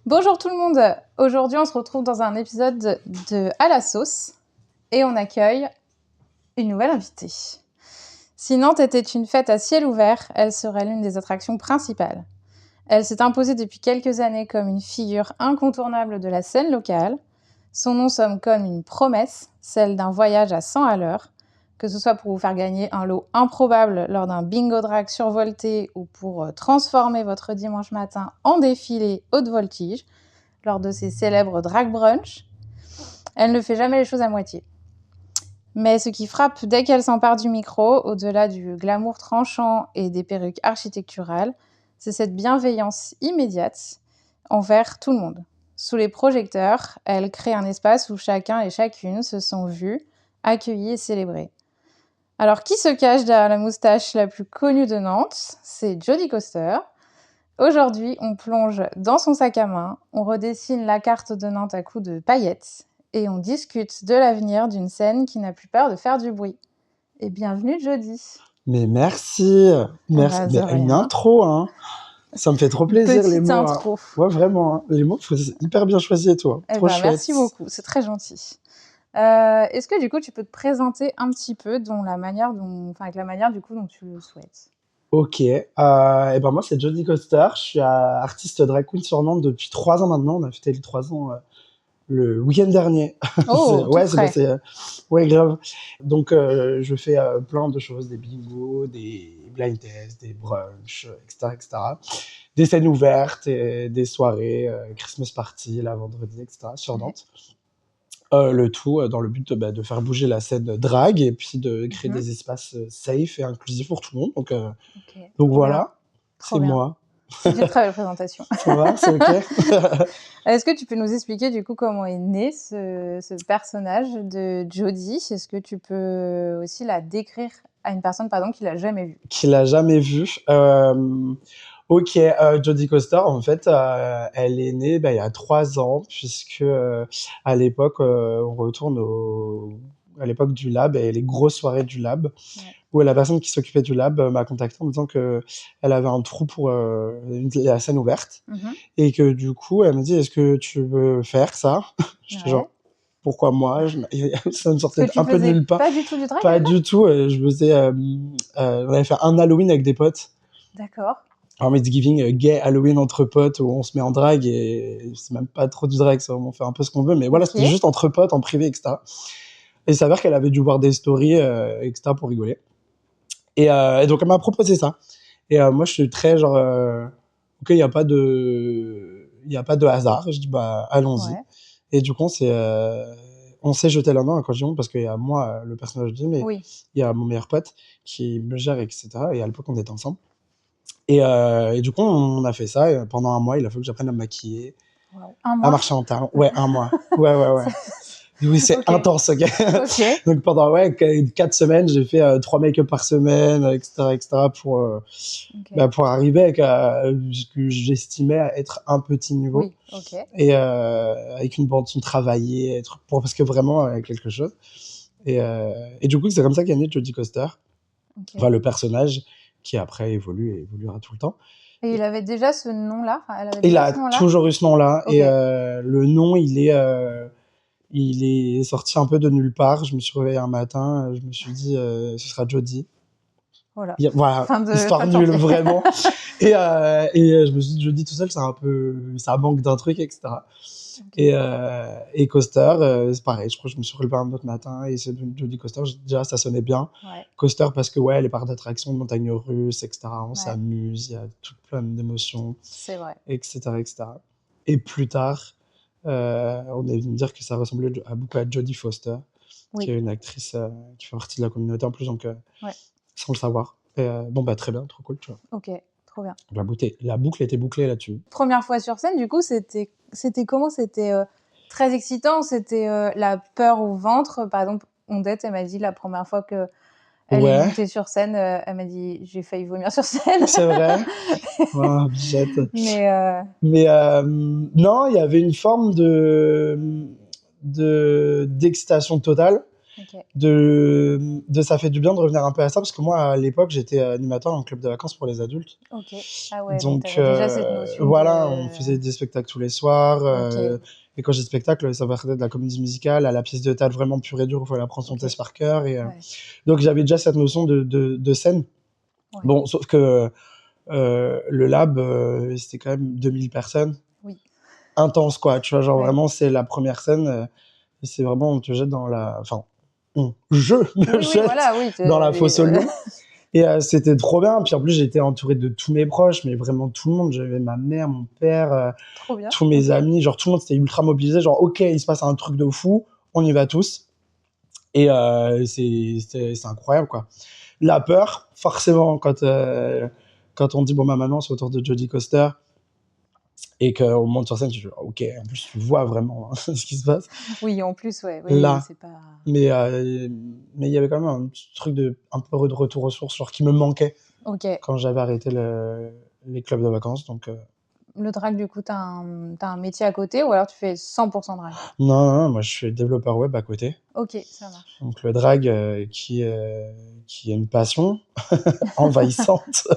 Bonjour tout le monde, aujourd'hui on se retrouve dans un épisode de À la sauce et on accueille une nouvelle invitée. Si Nantes était une fête à ciel ouvert, elle serait l'une des attractions principales. Elle s'est imposée depuis quelques années comme une figure incontournable de la scène locale. Son nom sonne comme une promesse, celle d'un voyage à 100 à l'heure, que ce soit pour vous faire gagner un lot improbable lors d'un bingo drag survolté ou pour transformer votre dimanche matin en défilé haute voltige lors de ses célèbres drag brunch. Elle ne fait jamais les choses à moitié. Mais ce qui frappe dès qu'elle s'empare du micro, au-delà du glamour tranchant et des perruques architecturales, c'est cette bienveillance immédiate envers tout le monde. Sous les projecteurs, elle crée un espace où chacun et chacune se sent vus, accueillis et célébrés. Alors, qui se cache derrière la moustache la plus connue de Nantes ? C'est Jodie Coster. Aujourd'hui, on plonge dans son sac à main, on redessine la carte de Nantes à coups de paillettes et on discute de l'avenir d'une scène qui n'a plus peur de faire du bruit. Et bienvenue Jodie. Mais merci. Mais une intro, hein. Ça me fait trop plaisir les mots. Intro. Ouais, vraiment. Hein. Les mots, c'est hyper bien choisi, toi. Trop chouette. Merci beaucoup, c'est très gentil. Est-ce que du coup, tu peux te présenter un petit peu avec la manière dont tu le souhaites ? Ok. Et ben moi, c'est Jodie Coster. Je suis artiste drag queen sur Nantes depuis 3 ans maintenant. On a fêté les 3 ans le week-end dernier. Oh, ouais, grave. Donc, je fais plein de choses, des bingos, des blind tests, des brunchs, etc. Des scènes ouvertes, et des soirées, Christmas party, la vendredi, etc. sur Nantes. Le tout dans le but de faire bouger la scène drag et puis de créer des espaces safe et inclusifs pour tout le monde. Donc voilà, c'est bien. Moi. C'est une très belle présentation. Ça va, c'est ok. Est-ce que tu peux nous expliquer du coup comment est né ce personnage de Jodie ? Est-ce que tu peux aussi la décrire à une personne qui l'a jamais vue ? Qui l'a jamais vue. Ok, Jodie Coster, en fait, elle est née il y a 3 ans, puisque à l'époque, on retourne à l'époque du lab et les grosses soirées du lab, où la personne qui s'occupait du lab m'a contacté en me disant qu'elle avait un trou pour la scène ouverte, et que du coup, elle me dit « Est-ce que tu veux faire ça ?» J'étais genre « Pourquoi moi ?» Ça me sortait un peu de nulle part. Pas du tout du drag ? Pas du tout. Je faisais, on avait fait un Halloween avec des potes. D'accord. Un Thanksgiving gay Halloween entre potes où on se met en drague et c'est même pas trop du drag, ça, on fait un peu ce qu'on veut, mais voilà, c'était juste entre potes, en privé, etc. Et il s'avère qu'elle avait dû voir des stories, etc. pour rigoler. Et donc elle m'a proposé ça. Et moi je suis très genre, ok, il y a pas de hasard. Je dis bah allons-y. Ouais. Et du coup on s'est jeté la main quand je dis parce qu'il y a moi le personnage de mais il y a mon meilleur pote qui me gère, etc. Et à l'époque on était ensemble. Et du coup, on a fait ça. Et pendant 1 mois, il a fallu que j'apprenne à me maquiller, à marcher en talons. Ouais, 1 mois. Ouais. Oui, c'est intense, ok. Donc pendant 4 semaines, j'ai fait 3 make-up par semaine, etc. pour arriver avec ce que j'estimais être un petit niveau. Oui, ok. Et avec une bande son travaillée, parce que vraiment quelque chose. Et du coup, c'est comme ça qu'est né Jodie Coster. Enfin, le personnage qui après évoluera tout le temps. Et il avait déjà ce nom-là ? Il a toujours eu ce nom-là. Okay. Et le nom, il est sorti un peu de nulle part. Je me suis réveillé un matin, je me suis dit, ce sera Jodie. Voilà, histoire nulle, vraiment. Et je me suis dit, Jodie tout seul, ça manque d'un truc, etc. Okay. Et Coster, c'est pareil, je crois que je me suis relevé un autre matin et c'est Jodie Coster, déjà ça sonnait bien. Ouais. Coster parce que les parcs d'attraction, montagnes russes, etc. On s'amuse, il y a plein d'émotions. C'est vrai. Etc. Et plus tard, on est venu me dire que ça ressemblait beaucoup à Jodie Foster, qui est une actrice qui fait partie de la communauté en plus, donc sans le savoir. Et, très bien, trop cool, tu vois. Ok. Trop bien. La boucle était bouclée là-dessus. Première fois sur scène, du coup, c'était comment ? C'était très excitant, c'était la peur au ventre. Par exemple, Ondette, elle m'a dit la première fois qu'elle est montée sur scène, elle m'a dit j'ai failli vomir sur scène. C'est vrai. Oh, bichette. Mais non, il y avait une forme d'excitation totale. OK. de ça fait du bien de revenir un peu à ça, parce que moi, à l'époque, j'étais animateur en club de vacances pour les adultes. OK. Ah ouais, donc tu Donc avais déjà cette notion voilà, on de faisait des spectacles tous les soirs. OK, Et quand j'ai dis spectacle, ça partait de la comédie musicale à la pièce de théâtre vraiment pure et dure, où il fallait apprendre son OK. texte par cœur. Ouais, Donc j'avais déjà cette notion de scène. ouais. Bon, sauf que le lab, c'était quand même 2000 personnes. Oui. Intense, quoi. Tu vois, genre Ouais. vraiment, c'est la première scène. Et c'est vraiment, on te jette dans la. Enfin, je me Oui, oui, jette voilà, oui, dans la les fosse au lion. Et c'était trop bien. Puis en plus, j'étais entouré de tous mes proches, mais vraiment tout le monde. J'avais ma mère, mon père, trop bien, tous mes OK. amis. Genre, tout le monde était ultra mobilisé. Genre, OK, il se passe un truc de fou, on y va tous. Et c'est incroyable, quoi. La peur, forcément, quand on dit, bon, bah, maintenant, c'est au tour de Jodie Coster, et qu'on monte sur scène, tu dis, OK, en plus, tu vois vraiment ce qui se passe. Oui, en plus, ouais, oui, Là, c'est pas mais il y avait quand même un petit truc un peu de retour aux sources, genre, qui me manquait OK. quand j'avais arrêté les clubs de vacances. Donc, Le drag, du coup, tu as un métier à côté ou alors tu fais 100 drag? non, non, moi, je suis développeur web à côté. OK, ça marche. Donc, le drag, qui est une passion envahissante.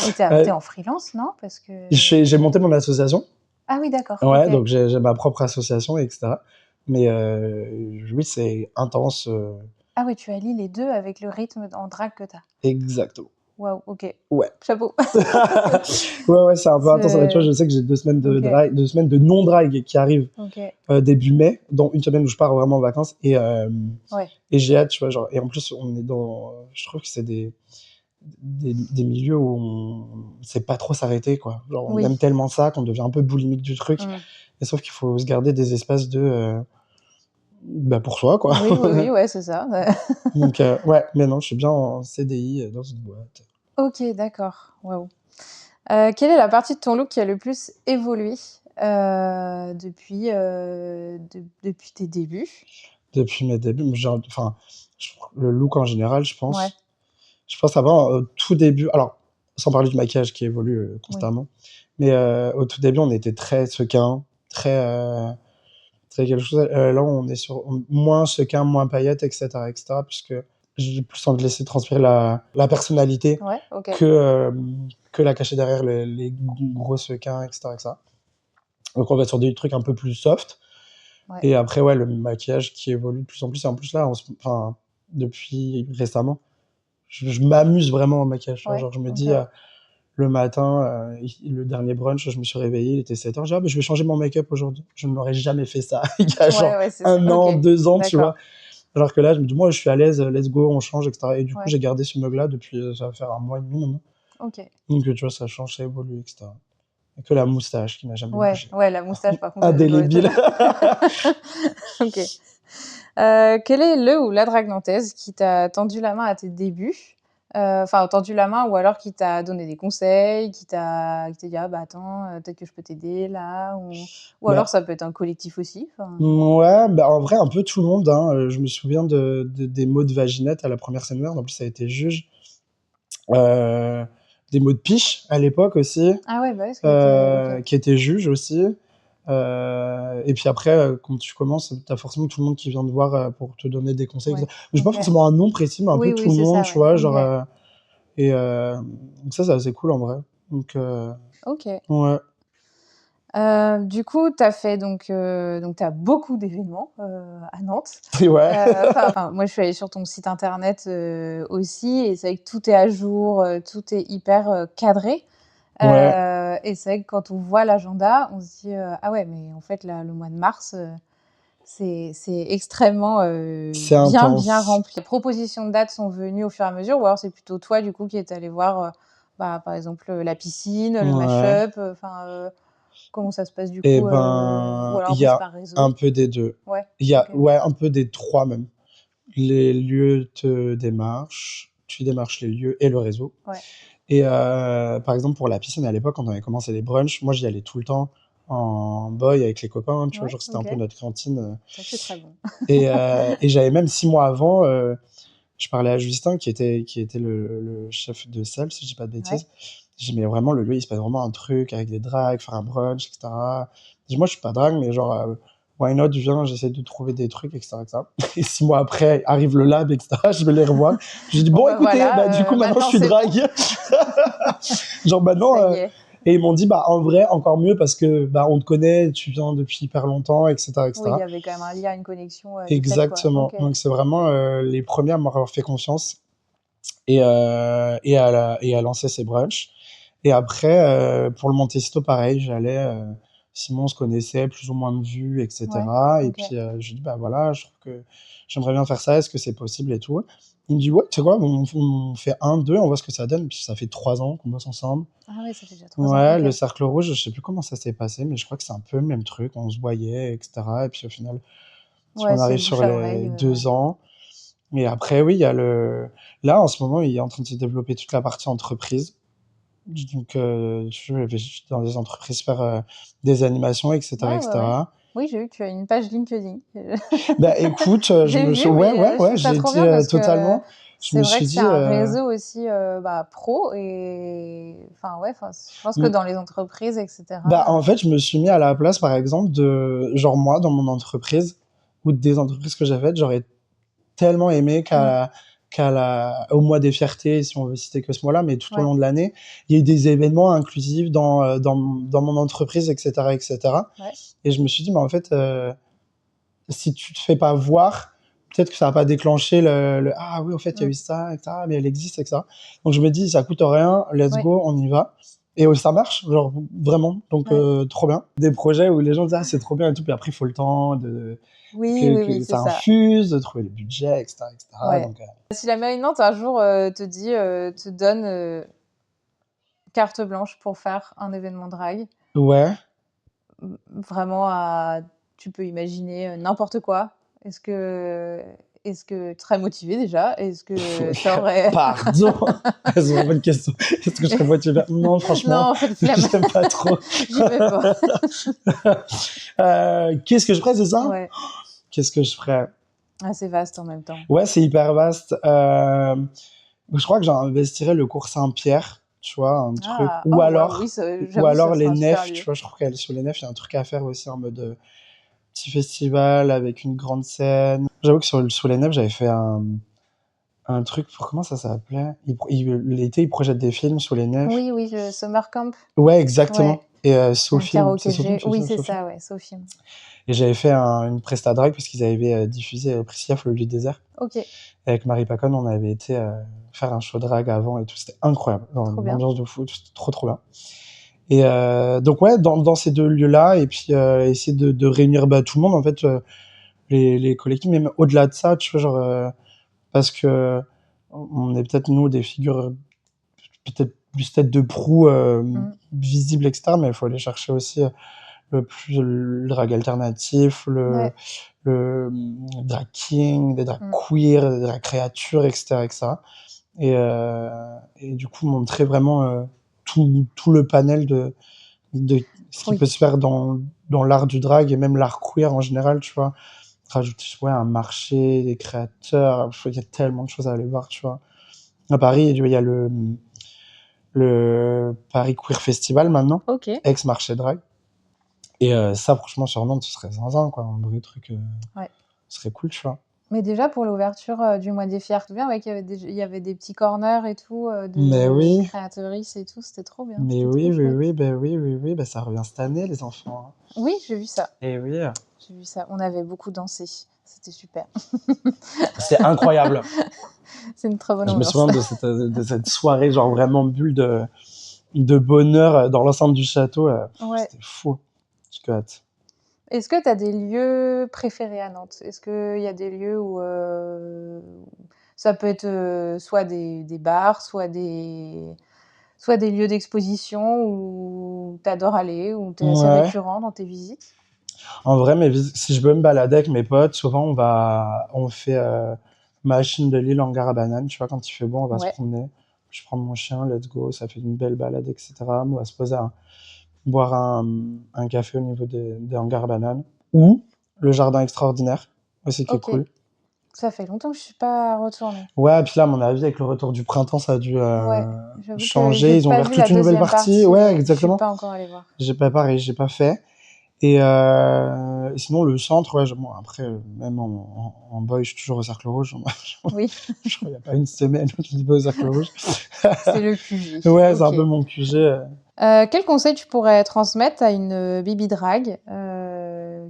Et tu es Ouais, en freelance, non? Parce que j'ai monté mon association. ah oui, d'accord, OK. Ouais, donc j'ai ma propre association, etc. Mais oui, c'est intense. Ah oui, tu allies les 2 avec le rythme en drag que tu as. Exactement. Waouh, OK. Ouais. Chapeau. Ouais, ouais, c'est un peu intense. Tu vois, C'est je sais que j'ai 2 semaines de OK, drag, 2 semaines de non-drag qui arrivent OK. début mai, dont une semaine où je pars vraiment en vacances. Ouais, Et j'ai hâte, tu vois. Genre, et en plus, on est dans. Je trouve que c'est des milieux où on sait pas trop s'arrêter, quoi. Genre, on oui. aime tellement ça qu'on devient un peu boulimique du truc. Mmh. Et sauf qu'il faut se garder des espaces bah, pour soi, quoi. Oui, oui, oui, ouais, c'est ça. Donc, ouais, mais non, je suis bien en CDI dans une boîte. OK, d'accord. Waouh. Quelle est la partie de ton look qui a le plus évolué, depuis tes débuts? Depuis mes débuts, mais enfin, le look en général, je Ouais, pense. Je pense avant, au tout début, alors, sans parler du maquillage qui évolue oui. constamment, mais au tout début, on était très sequin, très quelque chose. Là, on est sur moins sequin, moins paillettes, etc., etc., puisque j'ai plus envie de laisser transpirer la personnalité Ouais, OK. que, euh, que la cacher derrière les gros sequins, etc., etc. Donc, on va sur des trucs un peu plus soft. Ouais, Et après, ouais, le maquillage qui évolue de plus en plus. Et en plus, là, enfin, depuis récemment, je m'amuse vraiment au maquillage. ouais, Genre, je me OK. dis, le matin, le dernier brunch, je me suis réveillé, il était 7h. J'ai dit, ah, bah, je vais changer mon make-up aujourd'hui. Je n'aurais jamais fait ça il y a Ouais, genre ouais, c'est ça. 1 an, OK, 2 ans, tu d'accord. vois. Alors que là, je me dis, moi, je suis à l'aise, let's go, on change, etc. Et du coup, Ouais, j'ai gardé ce mug-là depuis, ça va faire un mois et demi maintenant. OK. Donc, tu vois, ça change, ça évolue, etc. Et que la moustache qui n'a jamais Ouais, bougé. ouais, la moustache, par contre, elle doit être Indélébile. OK. Quel est le ou la drague nantaise qui t'a tendu la main à tes débuts? Enfin, tendu la main ou alors qui t'a donné des conseils, qui t'a dit: «Ah bah attends, peut-être que je peux t'aider là» ou alors Bah, ça peut être un collectif aussi, enfin ouais, bah, en vrai, un peu tout le monde, hein. Je me souviens des mots de Vaginette à la première scène ouverte. En plus, ça a été juge. Heu, des mots de Piche, à l'époque aussi, ah ouais, bah ouais, ce qui était OK. qui était juge aussi. Et puis après, quand tu commences, tu as forcément tout le monde qui vient te voir, pour te donner des conseils, et Ouais, cetera. J'ai pas OK. forcément un nom précis, mais un peu Oui, tout oui, le c'est monde, ça, tu ouais. vois? OK. Genre, donc ça, c'est assez cool en vrai. Donc, OK. ouais. Du coup, tu as fait donc tu as beaucoup d'événements, à Nantes. Ouais. Enfin, moi, je suis allée sur ton site internet, aussi et c'est vrai que tout est à jour, tout est hyper, cadré. Ouais, Et c'est vrai que quand on voit l'agenda, on se dit, «Ah ouais, mais en fait, là, le mois de mars, c'est extrêmement, c'est bien intense. rempli». Les propositions de dates sont venues au fur et à mesure ou alors c'est plutôt toi, du coup, qui est allé voir, bah, par exemple, la piscine, le Ouais. mash-up, enfin, comment ça se passe du Et coup, ou ben, alors il en y plus a par réseau? un peu des 2. Ouais, Il y a, OK. ouais, un peu des 3 même. Les lieux te démarchent, tu démarches les lieux et le réseau. Ouais, Et par exemple, pour la piscine, à l'époque, quand on avait commencé les brunchs, moi, j'y allais tout le temps en boy avec les copains, tu vois? ouais, Genre, c'était un OK. peu notre cantine. C'est vrai que c'est très bon. Et j'avais même 6 mois avant, je parlais à Justin qui était le chef de salle, si je dis pas de Ouais, bêtises. J'ai dit: «Mais vraiment, le lieu, il se passe vraiment un truc avec des drags, faire un brunch, et cetera». Je dis: «Moi, je suis pas drague, mais genre, why not, viens, j'essaie de trouver des trucs, etc., etc. Et 6 mois après, arrive le lab, etc., je vais les revoir. J'ai dit, bon, bah, écoutez, voilà, du coup, maintenant, je suis c'est bon. drague. Genre, maintenant, Ça y est. et ils m'ont dit, en vrai, encore mieux parce que, on te connaît, tu viens depuis hyper longtemps, etc., Oui, il etc. y avait quand même un lien, une connexion de fait, quoi. Exactement. Ok. Donc, c'est vraiment les premiers à m'avoir fait confiance et à lancer ces brunchs. Et après, pour le Montesisto, pareil, Simon, on se connaissait, plus ou moins de vues, Ouais, etc. Et ok. puis, je lui dis, voilà, je trouve que j'aimerais bien faire ça, est-ce que c'est possible et tout. Il me dit, ouais, tu sais quoi, on fait 1, 2, on voit ce que ça donne. Puis ça fait 3 ans qu'on bosse ensemble. Ah ouais, ça fait déjà 3 ans, Ouais, ok. le cercle rouge, je sais plus comment ça s'est passé, mais je crois que c'est un peu le même truc. On se voyait, etc. Et puis au final, si Ouais, on c'est arrive le sur bouche à les oreille. 2 ans. Et après, oui, il y a là, en ce moment, il est en train de se développer toute la partie entreprise. Donc, je vais dans des entreprises faire des animations, etc., Ouais, ouais, ouais. etc. Oui, j'ai vu que tu as une page LinkedIn. Écoute, J'ai vu, ouais, oui, ouais, je ouais, trouve ça j'ai trop dit bien parce que totalement. Je c'est me vrai suis que c'est dit, un réseau aussi pro et enfin ouais, enfin, je pense que mm, dans les entreprises, etc. en fait, je me suis mis à la place, par exemple, de, genre, moi, dans mon entreprise, ou des entreprises que j'ai faites, j'aurais tellement aimé Mm, au mois des fiertés, si on veut citer que ce mois-là, mais tout au ouais, long de l'année, il y a eu des événements inclusifs dans mon entreprise, etc., etc. ouais. Et je me suis dit, mais en fait, si tu te fais pas voir, peut-être que ça va pas déclencher ah oui, en fait, il y a Mm, eu ça, etc., mais elle existe, etc. Donc je me dis, ça coûte rien, let's ouais, go, on y va. Et ça marche, genre vraiment, donc ouais. trop bien. Des projets où les gens disent, ah, c'est trop bien et tout, puis après, il faut le temps Oui, oui, oui, que c'est ça ça. infuse, de trouver le budget, etc., etc. Ouais. Donc, Si la mairie de Nantes un jour te donne carte blanche pour faire un événement drague, ouais. vraiment tu peux imaginer n'importe quoi. Est-ce que est-ce que tu serais motivé déjà? Est-ce que tu aurais Pardon, c'est une bonne question. Est-ce que je serais motivé? Non, franchement, non, en fait, flemme, j'aime pas trop. j'y vais pas. Qu'est-ce que je ferais, c'est ça? Ouais, Qu'est-ce que je ferais? assez vaste en même temps. Ouais, c'est hyper vaste. Je crois que j'investirais le cours Saint-Pierre, tu vois, un truc. Ah, oh waouh, oui, Ou j'avoue, ça alors serait les un super nefs, tu lieu. vois, je trouve qu'elle sur les nefs, il y a un truc à faire aussi en mode petit festival avec une grande scène. J'avoue que sur les nefs, j'avais fait un truc pour comment ça s'appelait? L'été, ils projettent des films sous les nefs. Oui, oui, le Summer Camp. Ouais, Ouais, exactement. Et un Sophie, c'est Sophie, karaoké. Oui, c'est Sophie. ça, ouais, Sophie. Et j'avais fait une presta drag parce qu'ils avaient diffusé Priscilla Fleu du désert. Ok, Et avec Marie Pacon, on avait été faire un show drag avant et tout. C'était incroyable. Genre, trop une bien. ambiance de fou. C'était trop, trop bien. Et donc, ouais, dans ces deux lieux-là, et puis essayer de réunir tout le monde, en fait, les collectifs, mais même au-delà de ça, tu vois, genre, parce que on est peut-être, nous, des figures peut-être plus tête de proue Mm, visibles, etc., mais il faut aller chercher aussi le drag alternatif, ouais. le drag king, des drag Mm, queer, des drag créatures, etc., etc. Et du coup, montrer vraiment tout le panel de ce qui oui. peut se faire dans l'art du drag et même l'art queer en général, tu vois. Rajouter, ouais, un marché, des créateurs, il y a tellement de choses à aller voir, tu vois. À Paris, il y a le Paris Queer Festival maintenant, Ok. ex-marché drag. Et ça, franchement, sur Nantes, ce serait zinzin, quoi. Un vrai truc, Ouais. ce serait cool, tu vois. Mais déjà pour l'ouverture du mois des Fiers, tu te souviens, ouais, il y avait des petits corners et tout Mais de oui, créatrices et tout, c'était trop bien, mais c'était trop oui, oui, chouette. oui, ben oui, oui, oui, ben ça revient cette année, les enfants, hein. Oui, j'ai vu ça. Et oui, J'ai vu ça. On avait beaucoup dansé. C'était super. c'est incroyable. C'est une très bonne Je me ambiance. souviens de cette soirée, genre vraiment bulle de bonheur dans l'enceinte du château. Ouais. C'était fou. J'ai hâte. Est-ce que tu as des lieux préférés à Nantes? Est-ce qu'il y a des lieux où ça peut être soit des bars, soit des lieux d'exposition où tu adores aller, où tu es assez Ouais. récurrent dans tes visites? En vrai, si je veux me balader avec mes potes, souvent on fait machine de Lille, hangar à bananes. Tu vois, quand il fait bon, on va se Ouais. promener. Je prends mon chien, let's go. Ça fait une belle balade, etc. On va se poser boire un café au niveau des hangars à bananes. Ou le jardin extraordinaire, aussi qui est Ok. cool. Ça fait longtemps que je suis pas retournée. Ouais, puis là, à mon avis, avec le retour du printemps, ça a dû Ouais. J'avoue que j'ai changer. Ils ont pas ouvert vu toute la une nouvelle deuxième partie. partie. Ouais, Ouais. Je suis exactement. pas encore allée voir. J'ai pas pareil, j'ai pas fait. Et sinon, le centre, ouais, bon, après, même en boy, je suis toujours au Cercle Rouge. Oui. Je crois qu'il n'y a pas une semaine où je ne dis pas au Cercle Rouge. C'est le QG. Ouais, Ok. c'est un peu mon QG. Quel conseil tu pourrais transmettre à une baby drag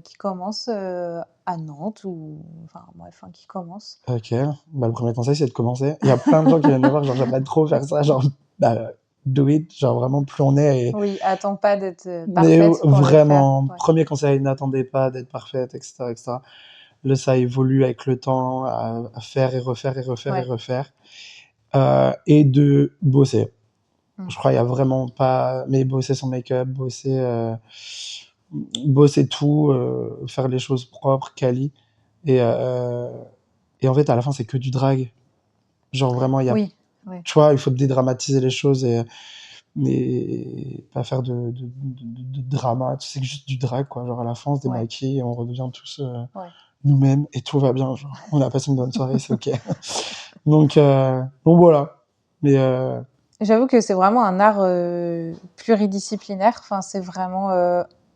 qui commence à Nantes ou enfin bref, qui commence? Ok, bah, le premier conseil, c'est de commencer. Il y a plein de gens qui viennent me voir, genre, j'aimerais trop faire ça, genre, bah, do it, genre, vraiment, plus on est. Oui, attends pas d'être Mais parfaite pour le faire. vraiment, Ouais. premier conseil, n'attendez pas d'être parfaite, etc., etc. Là, ça évolue avec le temps, à faire et refaire et refaire et Ouais. refaire. Et de bosser. Mm. Je crois qu'il y a vraiment pas, mais bosser son make-up, bosser tout, faire les choses propres, quali. Et, et en fait, à la fin, c'est que du drag. Genre vraiment, il y a, Oui. Ouais. tu vois, il faut dédramatiser les choses et pas faire de drama. C'est juste du drag, quoi. Genre à la fin, on se Ouais. démaquille et on redevient tous Ouais. nous-mêmes et tout va bien. Genre, on a passé une bonne soirée, c'est ok. Donc voilà. Mais J'avoue que c'est vraiment un art pluridisciplinaire. Enfin, c'est vraiment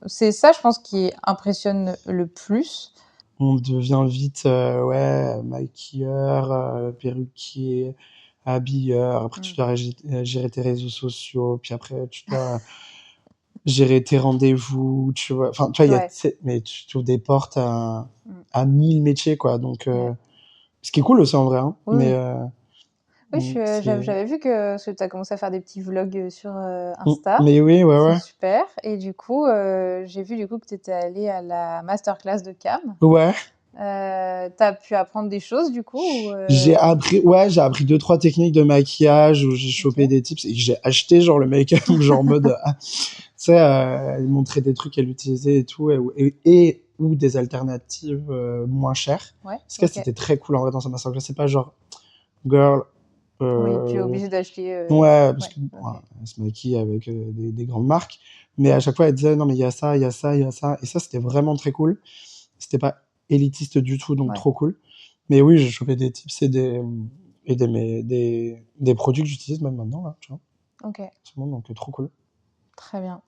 c'est ça, je pense, qui impressionne le plus. on devient vite, ouais, maquilleur, perruquier, habilleur. Après, tu dois gérer tes réseaux sociaux. Puis après, tu dois gérer tes rendez-vous. Tu vois, enfin, tu vois, Ouais. mais tu ouvres des portes à, Mm. à 1000 métiers, quoi. Donc, Ouais. ce qui est cool aussi en vrai, hein. Oui, Mais oui. Oui, j'avais vu que tu as commencé à faire des petits vlogs sur Insta. mais oui, ouais, C'est ouais. super. Et du coup, j'ai vu du coup que tu étais allée à la masterclass de Cam. Ouais. T'as pu apprendre des choses du coup ou, J'ai appris deux, trois techniques de maquillage où j'ai chopé Ok. des tips et que j'ai acheté genre le make-up, genre en mode, tu sais, montrer des trucs qu'elle utilisait et tout, ou des alternatives moins chères. Ouais, Parce que ok. c'était très cool en vrai dans sa masterclass. C'est pas genre, girl, Oui, tu es euh, obligé d'acheter. ouais, parce Ouais, que ok. bon, elle se maquille avec des grandes marques. Mais à chaque fois, elle disait, non, mais il y a ça, il y a ça, il y a ça. Et ça, c'était vraiment très cool. C'était pas élitiste du tout, donc Ouais, trop cool. Mais oui, j'ai chopé des tips des produits que j'utilise même maintenant, là, tu vois. ok. Sûrement, donc trop cool. Très bien.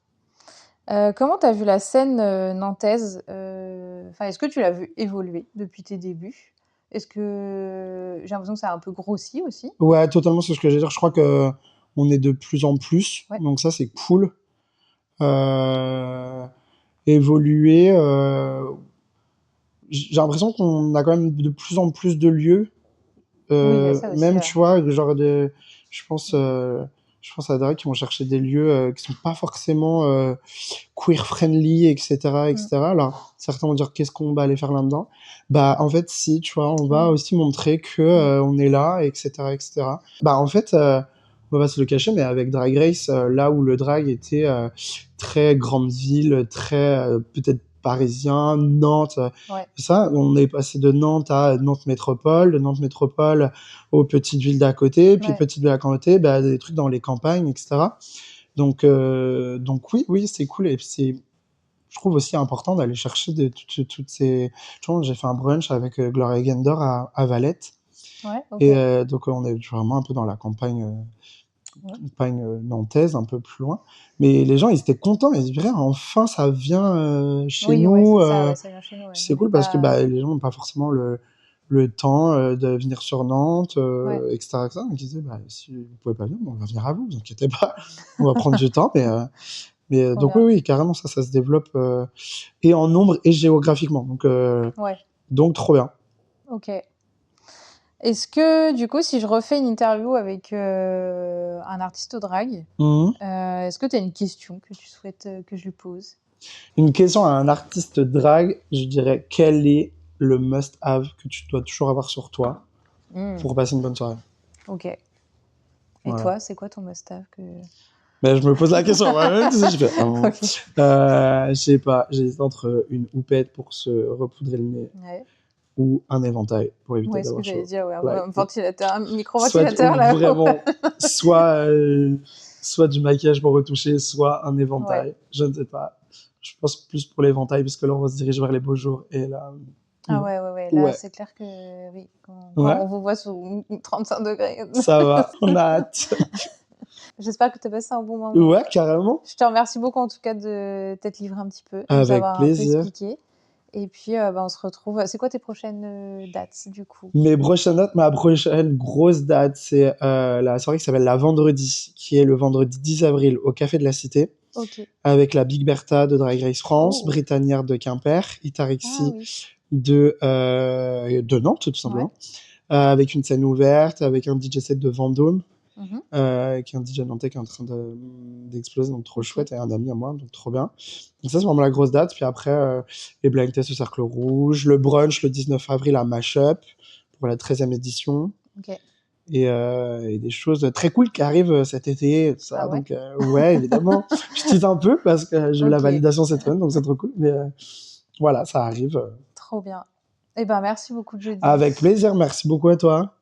Comment t'as vu la scène nantaise Enfin, est-ce que tu l'as vu évoluer depuis tes débuts? Est-ce que j'ai l'impression que ça a un peu grossi aussi? Ouais, totalement, c'est ce que j'allais dire. Je crois que on est de plus en plus, Ouais. donc ça, c'est cool. Évoluer, j'ai l'impression qu'on a quand même de plus en plus de lieux. Oui, il y a ça aussi, Même, ouais. tu vois, genre je pense, euh, je pense à des gens qui vont chercher des lieux qui sont pas forcément queer friendly, etc., Mm. etc. Alors, certains vont dire qu'est-ce qu'on va aller faire là-dedans. Bah, en fait, si, tu vois, on va Oui. aussi montrer que Mm. on est là, etc., etc. Bah, en fait, on va pas se le cacher, mais avec Drag Race, là où le drag était très grande ville, très peut-être parisien, Nantes, Ouais. ça, on est passé de Nantes à Nantes Métropole, de Nantes Métropole aux petites villes d'à côté, puis Ouais. petites villes à côté, bah, des trucs dans les campagnes, etc. Donc oui, oui, c'est cool. Et puis je trouve aussi important d'aller chercher toutes ces. Tu vois, j'ai fait un brunch avec Gloria Gaynor à Valette. Ouais, ok. Et donc, on est vraiment un peu dans la Ouais. campagne nantaise, un peu plus loin. Mais les gens, ils étaient contents. Ils disaient, enfin, ça vient chez Oui, ouais, nous. c'est ça, ouais, ça vient chez nous. Ouais. C'est On n'est cool parce que pas. bah, les gens n'ont pas forcément le temps de venir sur Nantes, Ouais, etc., etc. Donc, ils disaient, bah, si vous pouvez pas venir, on va venir à vous, vous inquiétez pas. On va prendre du temps, mais trop donc oui, bien. oui, carrément, ça se développe et en nombre et géographiquement. Ouais, Donc trop bien. ok. Est-ce que, du coup, si je refais une interview avec un artiste drag, Mhm. est-ce que tu as une question que tu souhaites que je lui pose? Une question à un artiste drag, je dirais quel est le must-have que tu dois toujours avoir sur toi Hmm, pour passer une bonne soirée. ok. Et Voilà. toi, c'est quoi ton must-have que... Mais je me pose la question moi-même, tu sais, je fais, Ok. je sais pas, j'hésite entre une houppette pour se repoudrer le nez Ouais. ou un éventail pour éviter Ouais, ce que d'avoir j'allais chaud. dire, ouais, Like, un ventilateur, un soit micro-ventilateur là-haut. vraiment, soit, soit du maquillage pour retoucher, soit un Ouais. éventail. Je ne sais pas. Je pense plus pour l'éventail, parce que là, on va se diriger vers les beaux jours. Et là, Ah non. ouais, ouais, ouais. Là, Ouais, c'est clair que oui, quand ouais, on vous voit sous 35 degrés. ça va, on a hâte. J'espère que tu as passé un bon moment. Ouais, carrément. Je te remercie beaucoup, en tout cas, de t'être livré un petit peu, de nous Avec avoir un peu plaisir. expliqué. Et puis, on se retrouve. C'est quoi tes prochaines dates, du coup? Ma prochaine grosse date, c'est la soirée qui s'appelle La Vendredi, qui est le vendredi 10 avril au Café de la Cité, Ok. avec la Big Bertha de Drag Race France, Oh. Britannière de Quimper, Itarexi Ah oui. de Nantes, tout simplement, avec une scène ouverte, avec un DJ set de Vendôme, Mhm. qui est un DJ nantais qui est en train d'exploser, donc trop Ok. chouette, et un ami à moi, donc trop bien. Donc ça, c'est vraiment la grosse date. Puis après, les blind tests au Cercle Rouge, le brunch le 19 avril à Mashup pour la 13e édition. Ok. Et des choses très cool qui arrivent cet été, tout ça. Ah ouais? Donc, ouais, évidemment. Je tease un peu parce que j'ai eu la Ok. validation cette semaine, donc c'est trop cool. Mais voilà, ça arrive. Trop bien. Eh ben, merci beaucoup, Jody. Avec plaisir. Merci beaucoup à toi.